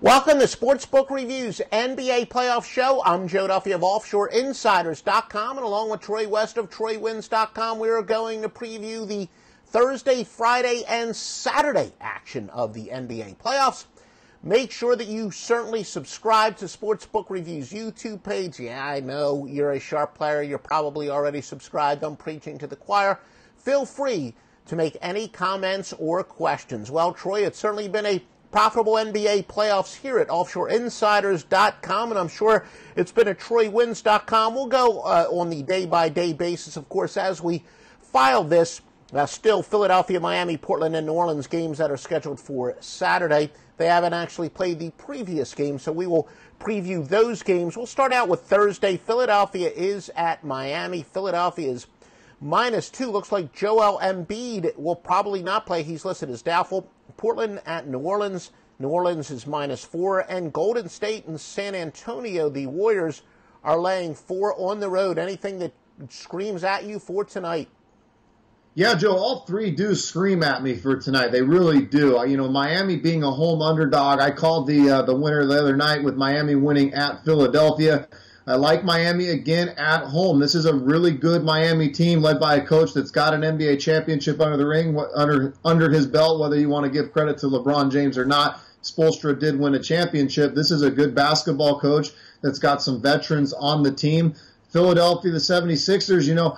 Welcome to Sportsbook Review's NBA Playoff Show. I'm Joe Duffy of OffshoreInsiders.com, and along with Troy West of TroyWins.com, we are going to preview the Thursday, Friday, and Saturday action of the NBA playoffs. Make sure that you certainly subscribe to Sportsbook Review's YouTube page. Yeah, I know you're a sharp player. You're probably already subscribed. I'm preaching to the choir. Feel free to make any comments or questions. Well, Troy, it's certainly been a profitable NBA playoffs here at OffshoreInsiders.com, and I'm sure it's been at TroyWins.com. We'll go on the day-by-day basis, of course, as we file this. Still, Philadelphia, Miami, Portland, and New Orleans games that are scheduled for Saturday. They haven't actually played the previous game, so we will preview those games. We'll start out with Thursday. Philadelphia is at Miami. Philadelphia is -2. Looks like Joel Embiid will probably not play. He's listed as doubtful. Portland at New Orleans. New Orleans is -4. And Golden State and San Antonio, the Warriors, are laying 4 on the road. Anything that screams at you for tonight? Yeah, Joe, all three do scream at me for tonight. They really do. You know, Miami being a home underdog, I called the winner the other night with Miami winning at Philadelphia. I like Miami again at home. This is a really good Miami team led by a coach that's got an NBA championship under his belt, whether you want to give credit to LeBron James or not. Spoelstra did win a championship. This is a good basketball coach that's got some veterans on the team. Philadelphia, the 76ers, you know,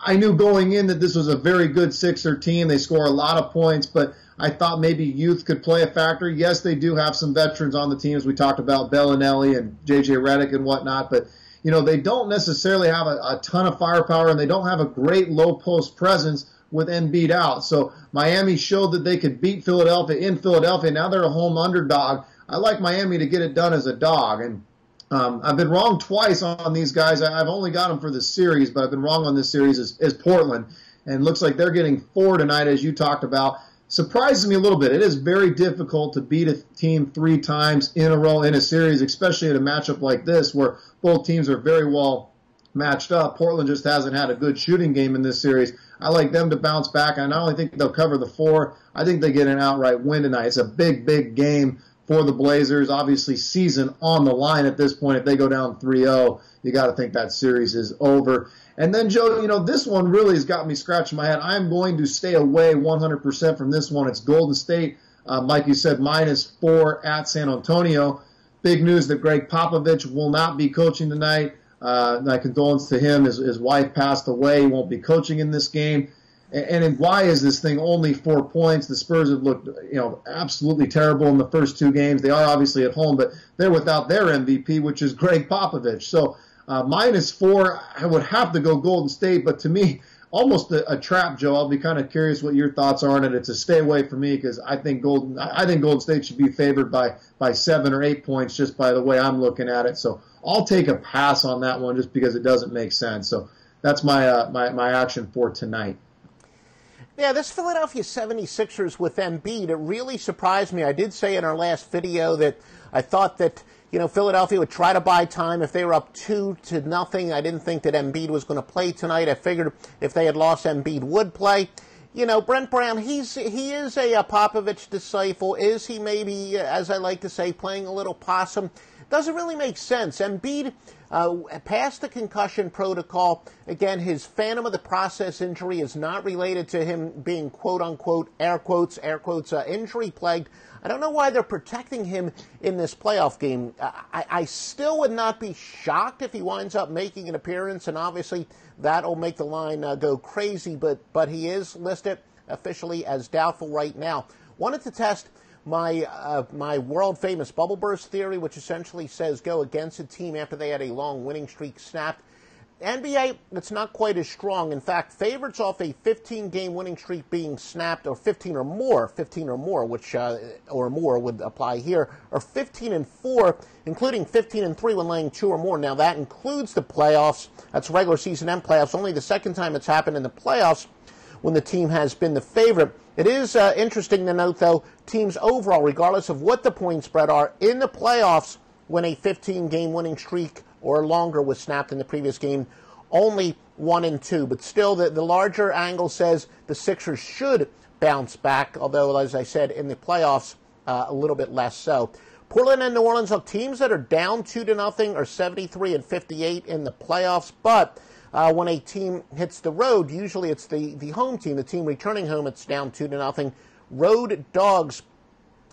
I knew going in that this was a very good Sixer team. They score a lot of points, but I thought maybe youth could play a factor. Yes, they do have some veterans on the team, as we talked about, Bellinelli and J.J. Redick and whatnot, but you know, they don't necessarily have a ton of firepower, and they don't have a great low-post presence with Embiid out. So Miami showed that they could beat Philadelphia in Philadelphia. Now they're a home underdog. I like Miami to get it done as a dog, and I've been wrong twice on these guys. I've only got them for this series, but I've been wrong on this series is Portland. And it looks like they're getting 4 tonight, as you talked about. Surprises me a little bit. It is very difficult to beat a team 3 times in a row in a series, especially in a matchup like this where both teams are very well matched up. Portland just hasn't had a good shooting game in this series. I like them to bounce back. I not only think they'll cover the 4, I think they get an outright win tonight. It's a big, big game for the Blazers. Obviously, season on the line at this point. If they go down 3-0, you got to think that series is over. And then, Joe, you know, this one really has got me scratching my head. I'm going to stay away 100% from this one. It's Golden State, like you said, -4 at San Antonio. Big news that Greg Popovich will not be coaching tonight. My condolences to him. His wife passed away. He won't be coaching in this game. And why is this thing only 4 points? The Spurs have looked, you know, absolutely terrible in the first 2 games. They are obviously at home, but they're without their MVP, which is Greg Popovich. So -4, I would have to go Golden State, but to me, almost a trap, Joe. I'll be kind of curious what your thoughts are on it. It's a stay away for me because I think Golden State should be favored by 7 or 8 points just by the way I'm looking at it. So I'll take a pass on that one just because it doesn't make sense. So that's my action for tonight. Yeah, this Philadelphia 76ers with Embiid, it really surprised me. I did say in our last video that I thought that, you know, Philadelphia would try to buy time if they were up 2-0. I didn't think that Embiid was going to play tonight. I figured if they had lost, Embiid would play. You know, Brent Brown, he is a Popovich disciple. Is he maybe, as I like to say, playing a little possum? Doesn't really make sense. Embiid passed the concussion protocol. Again, his phantom of the process injury is not related to him being quote-unquote, air quotes, injury-plagued. I don't know why they're protecting him in this playoff game. I still would not be shocked if he winds up making an appearance, and obviously that'll make the line go crazy, but he is listed officially as doubtful right now. Wanted to test my world-famous bubble burst theory, which essentially says go against a team after they had a long winning streak snapped. NBA, it's not quite as strong. In fact, favorites off a 15-game winning streak being snapped, or 15 or more, which or more would apply here, are 15-4, including 15-3 when laying 2 or more. Now, that includes the playoffs. That's regular season and playoffs. Only the second time it's happened in the playoffs when the team has been the favorite. It is interesting to note, though, teams overall, regardless of what the point spread are, in the playoffs when a 15-game winning streak or longer was snapped in the previous game, only 1-2. But still, the larger angle says the Sixers should bounce back, although, as I said, in the playoffs, a little bit less so. Portland and New Orleans, look, teams that are down 2-0 are 73 and 58 in the playoffs, but when a team hits the road, usually it's the home team, the team returning home, it's down 2-0. Road dogs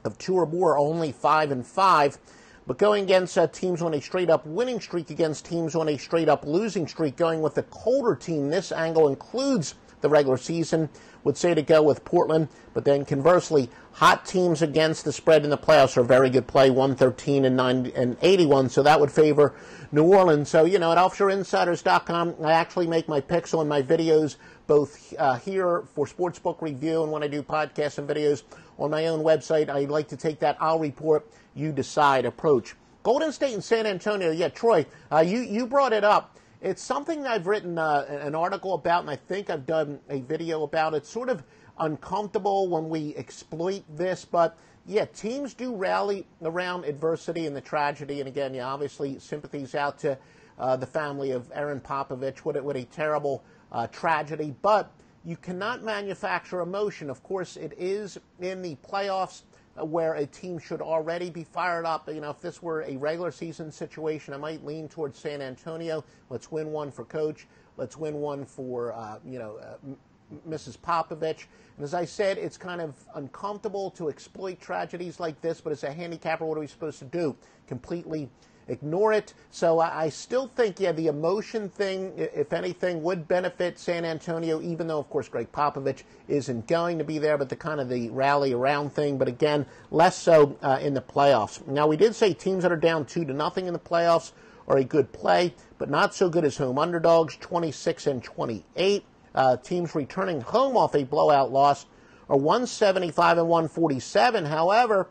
of 2 or more are only 5 and 5. But going against teams on a straight-up winning streak against teams on a straight-up losing streak, going with the colder team, this angle includes the regular season, would say to go with Portland. But then conversely, hot teams against the spread in the playoffs are a very good play, 113 and 81. So that would favor New Orleans. So, at offshoreinsiders.com, I actually make my picks on my videos, both here for Sportsbook review and when I do podcasts and videos on my own website. I like to take that I'll report, you decide approach. Golden State and San Antonio, yeah, Troy, you brought it up. It's something I've written an article about, and I think I've done a video about. It's sort of uncomfortable when we exploit this, but yeah, teams do rally around adversity and the tragedy. And again, yeah, obviously sympathies out to the family of Aaron Popovich. What a terrible tragedy. But you cannot manufacture emotion. Of course, it is in the playoffs where a team should already be fired up. If this were a regular season situation, I might lean towards San Antonio. Let's win one for Coach. Let's win one for, Mrs. Popovich. And as I said, it's kind of uncomfortable to exploit tragedies like this, but as a handicapper, what are we supposed to do? Completely ignore it. So I still think, yeah, the emotion thing, if anything, would benefit San Antonio, even though, of course, Greg Popovich isn't going to be there, but the rally around thing. But again, less so in the playoffs. Now, we did say teams that are down 2-0 in the playoffs are a good play, but not so good as home underdogs, 26 and 28. Teams returning home off a blowout loss are 175 and 147. However,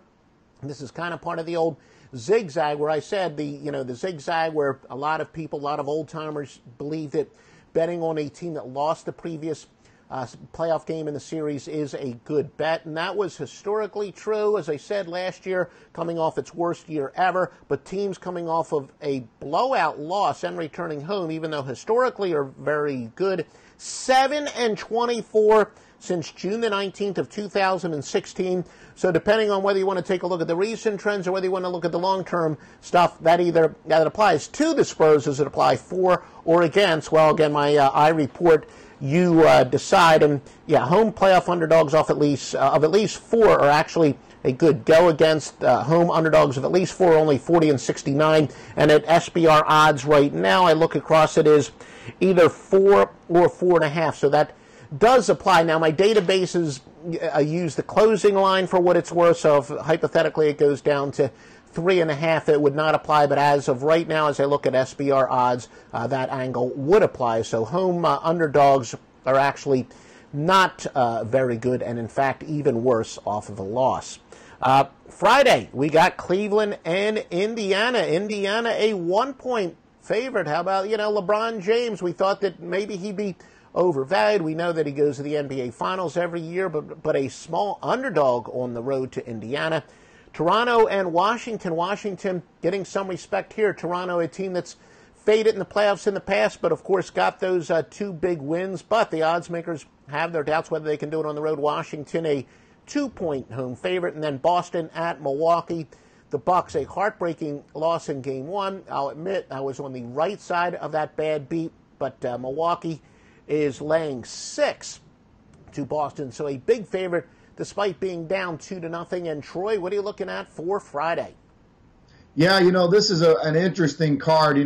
this is kind of part of the old zigzag where I said the zigzag where a lot of people, a lot of old timers believe that betting on a team that lost the previous playoff game in the series is a good bet. And that was historically true, as I said last year, coming off its worst year ever. But teams coming off of a blowout loss and returning home, even though historically are very good, 7 and 24 since June the 19th of 2016. So depending on whether you want to take a look at the recent trends or whether you want to look at the long-term stuff, that applies to the Spurs as it applies for or against. Well, again, my I report, you decide. And yeah, home playoff underdogs of at least 4 are actually a good go against. Home underdogs of at least 4 are only 40 and 69. And at SBR odds right now, I look across, it is either 4 or 4.5. So that does apply. Now, my databases use the closing line for what it's worth, so if hypothetically it goes down to 3.5, it would not apply, but as of right now, as I look at SBR odds, that angle would apply. So home underdogs are actually not very good, and in fact, even worse off of a loss. Friday, we got Cleveland and Indiana. Indiana, a 1-point favorite. How about, LeBron James? We thought that maybe he'd be overvalued. We know that he goes to the NBA Finals every year, but a small underdog on the road to Indiana. Toronto and Washington. Washington getting some respect here. Toronto, a team that's faded in the playoffs in the past, but of course got those 2 big wins. But the odds makers have their doubts whether they can do it on the road. Washington, a 2-point home favorite. And then Boston at Milwaukee. The Bucks, a heartbreaking loss in Game 1. I'll admit I was on the right side of that bad beat, but Milwaukee is laying 6 to Boston. So a big favorite despite being down 2-0. And Troy, what are you looking at for Friday? Yeah, this is an interesting card.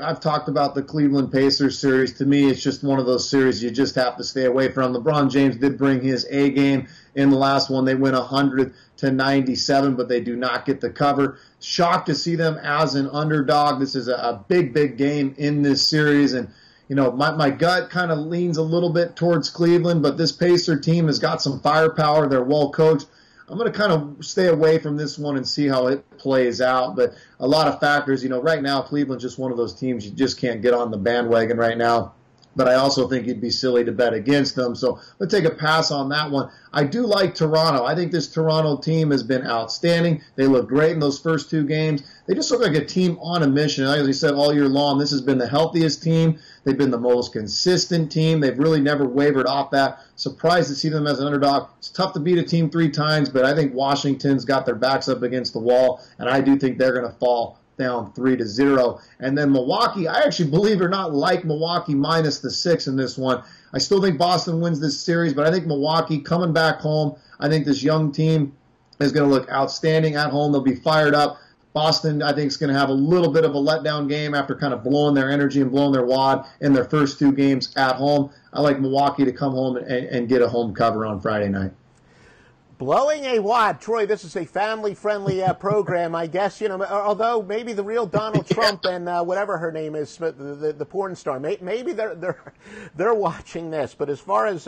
I've talked about the Cleveland Pacers series. To me, it's just one of those series you just have to stay away from. LeBron James did bring his A game in the last one. They win 100-97, but they do not get the cover. Shocked to see them as an underdog. This is a big, big game in this series, and my gut kind of leans a little bit towards Cleveland, but this Pacer team has got some firepower. They're well coached. I'm going to kind of stay away from this one and see how it plays out. But a lot of factors, right now Cleveland's just one of those teams you just can't get on the bandwagon right now. but I also think you'd be silly to bet against them. So let's take a pass on that one. I do like Toronto. I think this Toronto team has been outstanding. They look great in those first two games. They just look like a team on a mission. As I said all year long, this has been the healthiest team. They've been the most consistent team. They've really never wavered off that. Surprised to see them as an underdog. It's tough to beat a team 3 times, but I think Washington's got their backs up against the wall, and I do think they're going to fall down 3-0. And then Milwaukee, I actually, believe it or not, like Milwaukee minus the 6 in this one. I still think Boston wins this series, but I think Milwaukee coming back home, I think this young team is going to look outstanding at home. They'll be fired up. Boston, I think, is going to have a little bit of a letdown game after kind of blowing their energy and blowing their wad in their first 2 games at home. I like Milwaukee to come home and get a home cover on Friday night. Blowing a wad. Troy, this is a family-friendly program, I guess. Although maybe the real Donald Trump and whatever her name is, the porn star, maybe they're watching this. But as far as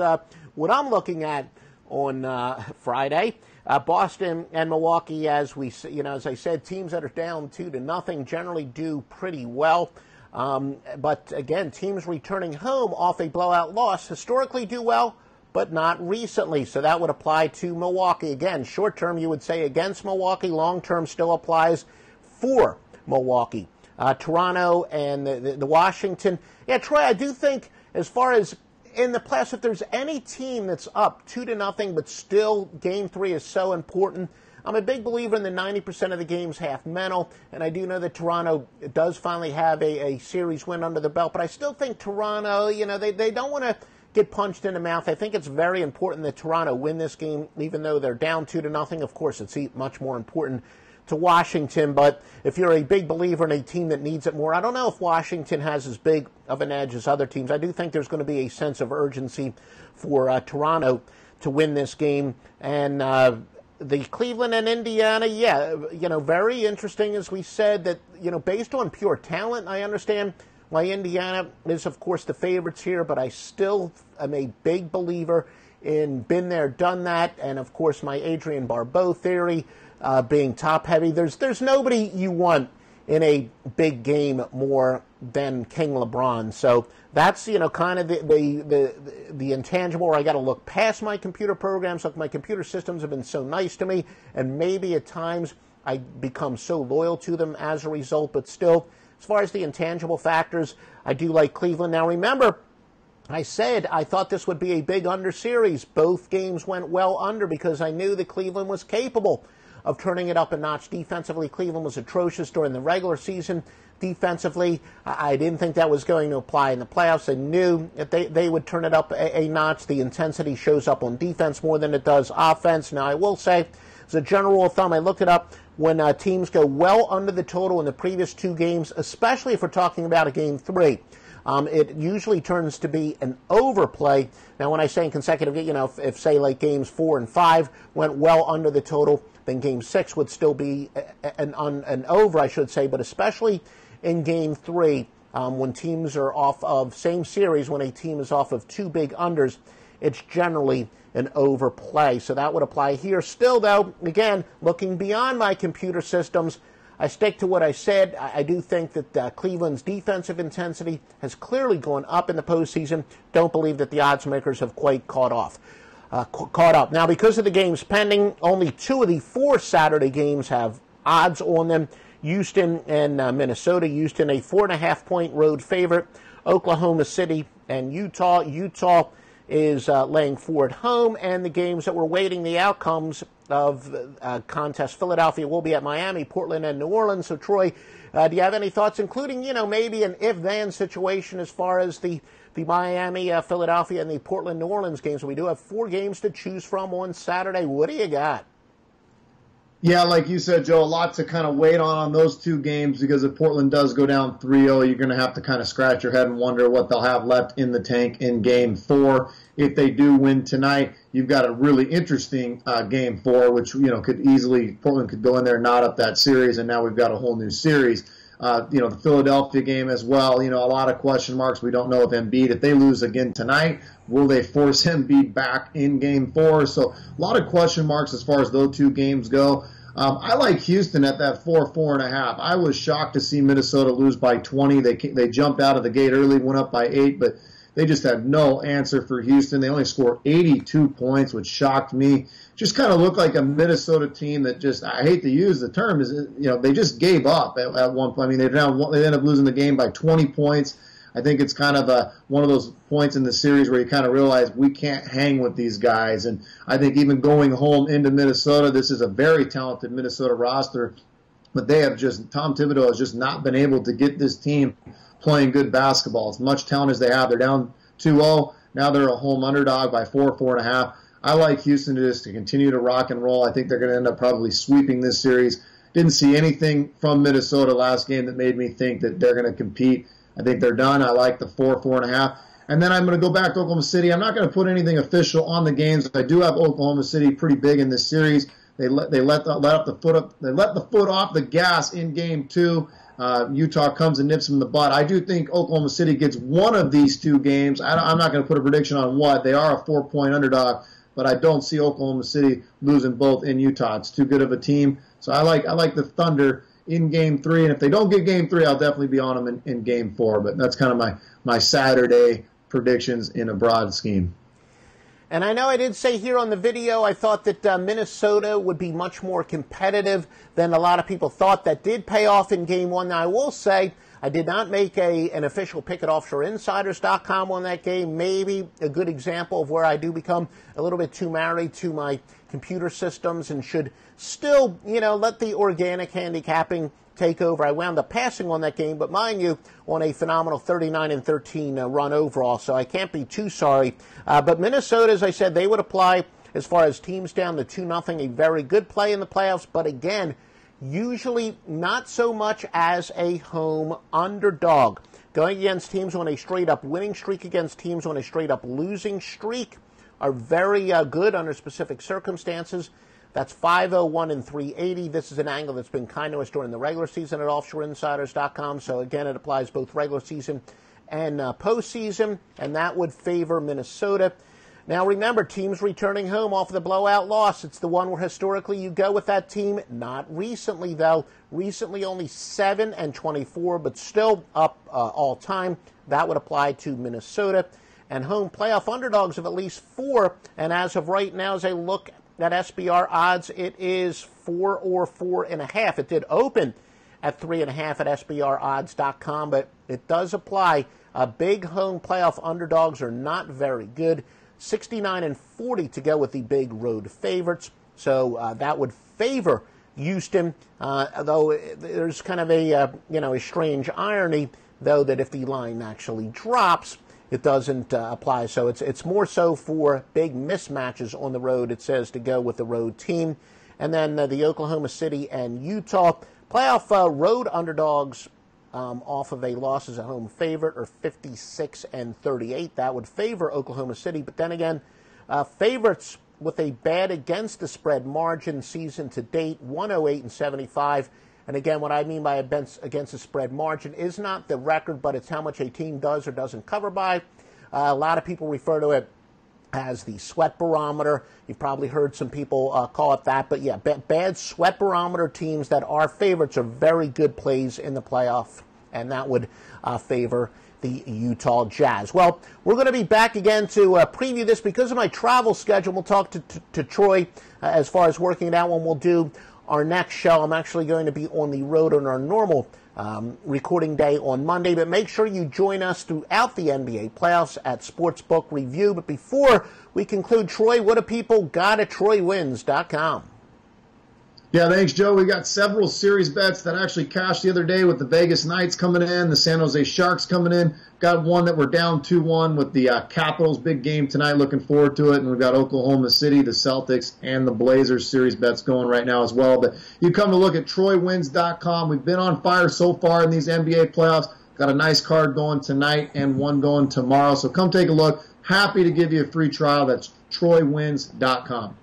what I'm looking at on Friday, Boston and Milwaukee, as I said, teams that are down 2-0 generally do pretty well. But again, teams returning home off a blowout loss historically do well, but not recently. So that would apply to Milwaukee. Again, short term you would say against Milwaukee. Long term still applies for Milwaukee. Toronto and the Washington. Yeah, Troy, I do think as far as in the playoffs, if there's any team that's up 2-0, but still Game 3 is so important, I'm a big believer in the 90% of the games half mental, and I do know that Toronto does finally have a series win under the belt, but I still think Toronto, they don't want to get punched in the mouth. I think it's very important that Toronto win this game, even though they're down 2-0. Of course, it's much more important to Washington, but if you're a big believer in a team that needs it more, I don't know if Washington has as big of an edge as other teams. I do think there's going to be a sense of urgency for Toronto to win this game. And the Cleveland and Indiana, very interesting, as we said, that, based on pure talent, I understand why Indiana is, of course, the favorites here, but I still am a big believer in been there, done that, and, of course, my Adrian Barbeau theory, being top-heavy. There's nobody you want in a big game more than King LeBron. So that's, kind of the intangible where I got to look past my computer programs. Look, my computer systems have been so nice to me, and maybe at times I become so loyal to them as a result, but still, as far as the intangible factors, I do like Cleveland. Now, remember, I said I thought this would be a big under series. Both games went well under because I knew that Cleveland was capable of turning it up a notch defensively. Cleveland was atrocious during the regular season defensively. I didn't think that was going to apply in the playoffs. I knew that they would turn it up a notch. The intensity shows up on defense more than it does offense. Now, I will say, as a general rule of thumb, I looked it up, when teams go well under the total in the previous 2 games, especially if we're talking about a Game 3, it usually turns to be an overplay. Now, when I say in consecutive, if say like games 4 and 5 went well under the total, then Game 6 would still be an over, I should say. But especially in Game 3, when teams are off of same series, when a team is off of 2 big unders, it's generally an overplay. So that would apply here. Still, though, again, looking beyond my computer systems, I stick to what I said. I do think that Cleveland's defensive intensity has clearly gone up in the postseason. Don't believe that the odds makers have quite caught up. Now, because of the games pending, only 2 of the 4 Saturday games have odds on them. Houston and Minnesota. Houston, a 4.5-point road favorite. Oklahoma City and Utah. Utah is laying 4 at home, and the games that we're waiting the outcomes of contest. Philadelphia will be at Miami, Portland, and New Orleans. So, Troy, do you have any thoughts, including, maybe an if-then situation as far as the Miami, Philadelphia, and the Portland, New Orleans games? We do have 4 games to choose from on Saturday. What do you got? Yeah, like you said, Joe, a lot to kind of wait on those 2 games, because if Portland does go down 3-0, you're going to have to kind of scratch your head and wonder what they'll have left in the tank in Game 4. If they do win tonight, you've got a really interesting Game 4, which, could easily, Portland could go in there and knot up that series, and now we've got a whole new series. The Philadelphia game as well, a lot of question marks. We don't know if Embiid, if they lose again tonight, will they force Embiid back in Game 4? So a lot of question marks as far as those 2 games go. I like Houston at that 4.5. I was shocked to see Minnesota lose by 20. They jumped out of the gate early, went up by 8, but They just had no answer for Houston. They only scored 82 points, which shocked me. Just kind of looked like a Minnesota team that just, I hate to use the term, they just gave up at one point. I mean, they ended up losing the game by 20 points. I think it's kind of one of those points in the series where you kind of realize we can't hang with these guys. And I think even going home into Minnesota, this is a very talented Minnesota roster, but Tom Thibodeau has just not been able to get this team playing good basketball. As much talent as they have, they're down 2-0. Now they're a home underdog by 4.5. I like Houston to continue to rock and roll. I think they're going to end up probably sweeping this series. Didn't see anything from Minnesota last game that made me think that they're going to compete. I think they're done. I like the 4.5. And then I'm going to go back to Oklahoma City. I'm not going to put anything official on the games. I do have Oklahoma City pretty big in this series. They let the foot off the gas in game 2. Utah comes and nips them in the butt. I do think Oklahoma City gets one of these two games. I'm not going to put a prediction on what. They are a 4-point underdog, but I don't see Oklahoma City losing both in Utah. It's too good of a team. So I like the Thunder in game 3, and if they don't get game 3, I'll definitely be on them in game 4. But that's kind of my Saturday predictions in a broad scheme. And I know I did say here on the video, I thought that Minnesota would be much more competitive than a lot of people thought. That did pay off in game 1. Now, I will say I did not make an official pick at offshoreinsiders.com on that game. Maybe a good example of where I do become a little bit too married to my computer systems and should still, let the organic handicapping take over. I wound up passing on that game, but mind you, on a phenomenal 39-13 run overall, so I can't be too sorry. But Minnesota, as I said, they would apply as far as teams down to 2-0, a very good play in the playoffs, but again, usually not so much as a home underdog. Going against teams on a straight-up winning streak, against teams on a straight-up losing streak, are very good under specific circumstances. That's 501 and 380. This is an angle that's been kind to us during the regular season at offshoreinsiders.com. So again, it applies both regular season and postseason, and that would favor Minnesota. Now remember, teams returning home off of the blowout loss. It's the one where historically you go with that team. Not recently, though. Recently only 7-24, but still up all time. That would apply to Minnesota. And home playoff underdogs of at least 4. And as of right now, as I look at SBR odds, it is 4 or 4.5. It did open at 3.5 at SBRodds.com, but it does apply. Big home playoff underdogs are not very good. 69-40 to go with the big road favorites. So that would favor Houston, though there's kind of a strange irony, though, that if the line actually drops, it doesn't apply. So it's more so for big mismatches on the road, it says, to go with the road team. And then the Oklahoma City and Utah playoff road underdogs off of a loss as a home favorite are 56-38. That would favor Oklahoma City. But then again, favorites with a bad against the spread margin season to date, 108-75. And again, what I mean by against the spread margin is not the record, but it's how much a team does or doesn't cover by. A lot of people refer to it as the sweat barometer. You've probably heard some people call it that. But yeah, bad sweat barometer teams that are favorites are very good plays in the playoff, and that would favor the Utah Jazz. Well, we're going to be back again to preview this because of my travel schedule. We'll talk to Troy as far as working it out when we'll do our next show. I'm actually going to be on the road on our normal recording day on Monday, but make sure you join us throughout the NBA playoffs at Sportsbook Review. But before we conclude, Troy, what do people got at TroyWins.com? Yeah, thanks, Joe. We got several series bets that actually cashed the other day with the Vegas Knights coming in, the San Jose Sharks coming in. Got one that we're down 2-1 with the Capitals. Big game tonight. Looking forward to it. And we've got Oklahoma City, the Celtics, and the Blazers series bets going right now as well. But you come to look at TroyWins.com. We've been on fire so far in these NBA playoffs. Got a nice card going tonight and one going tomorrow. So come take a look. Happy to give you a free trial. That's TroyWins.com.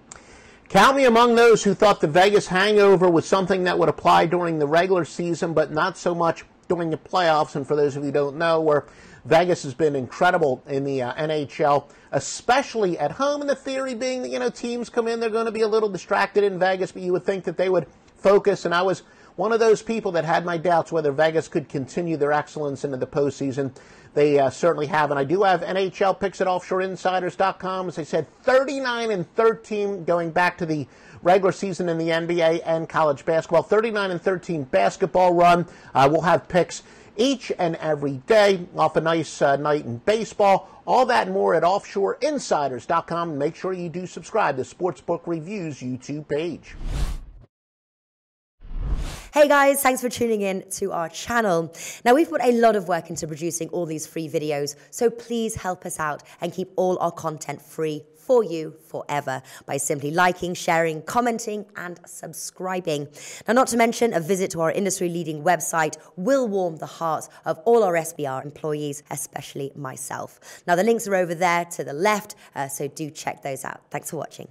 Count me among those who thought the Vegas hangover was something that would apply during the regular season, but not so much during the playoffs. And for those of you who don't know, where Vegas has been incredible in the NHL, especially at home. And the theory being that, teams come in, they're going to be a little distracted in Vegas, but you would think that they would focus. And I was one of those people that had my doubts whether Vegas could continue their excellence into the postseason. They certainly have. And I do have NHL picks at offshoreinsiders.com. As I said, 39-13 going back to the regular season in the NBA and college basketball. 39-13 basketball run. We'll have picks each and every day off a nice night in baseball. All that and more at offshoreinsiders.com. Make sure you do subscribe to Sportsbook Review's YouTube page. Hey guys, thanks for tuning in to our channel. Now, we've put a lot of work into producing all these free videos, so please help us out and keep all our content free for you forever by simply liking, sharing, commenting, and subscribing. Now, not to mention, a visit to our industry-leading website will warm the hearts of all our SBR employees, especially myself. Now, the links are over there to the left, so do check those out. Thanks for watching.